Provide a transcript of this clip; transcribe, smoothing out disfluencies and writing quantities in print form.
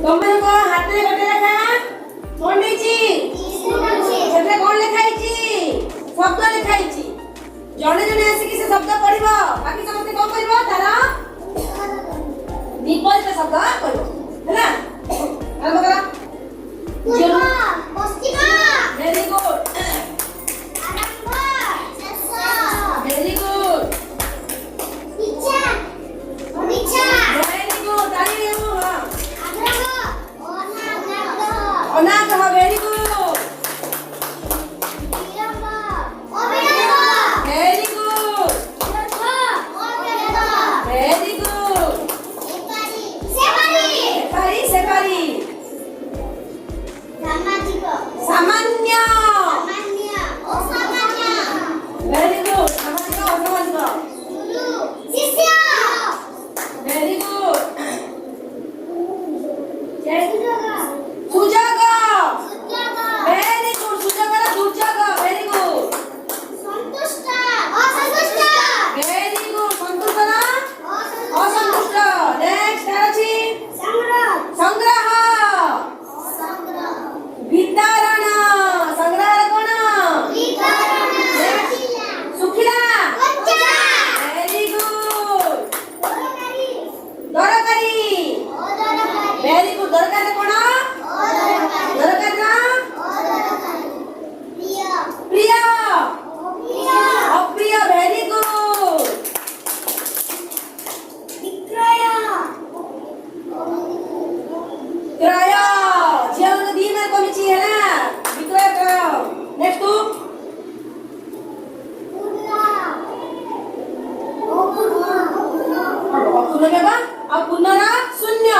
ତମମାନଙ୍କ ହାତରେ ଗୋଟେ ଲେଖା କଣ ଦେଇଛି? ସେଟା କଣ ଲେଖା ହେଇଛି? ଶବ୍ଦ ଲେଖା ହେଇଛି। ଜଣେ ଜଣେ ଆସିକି ସେ ଶବ୍ଦ ପଢିବ, ବାକି ସମସ୍ତେ କଣ କରିବ? ତାର ବିପରୀତ ଶବ୍ଦ କହିବ, ହେଲା? ଆରମ୍ଭ କର। Very good. Very good. अनाग्रह very good very good very good सेपारी सेपारी सामान्य वेरी गुड सामान्य असामान्य वेरी गुड सुजग वेरी गुड सुजग सुजग वेरी गुड वेरी गुड संतुष्ट ना असंतुष्ट नेक्स्ट अछि संग्रह वितरण संग्रह कोन सुखिला वेरी गुड दरकारी वेरी गुड दरकारी कोन दरकारी ना प्रिय अप्रिय वेरी गुड क्रय झिया दी मार्क कमिछि हैला विक्रय क्रय नेक्स्ट टू पुनः आ पुनरा शून्य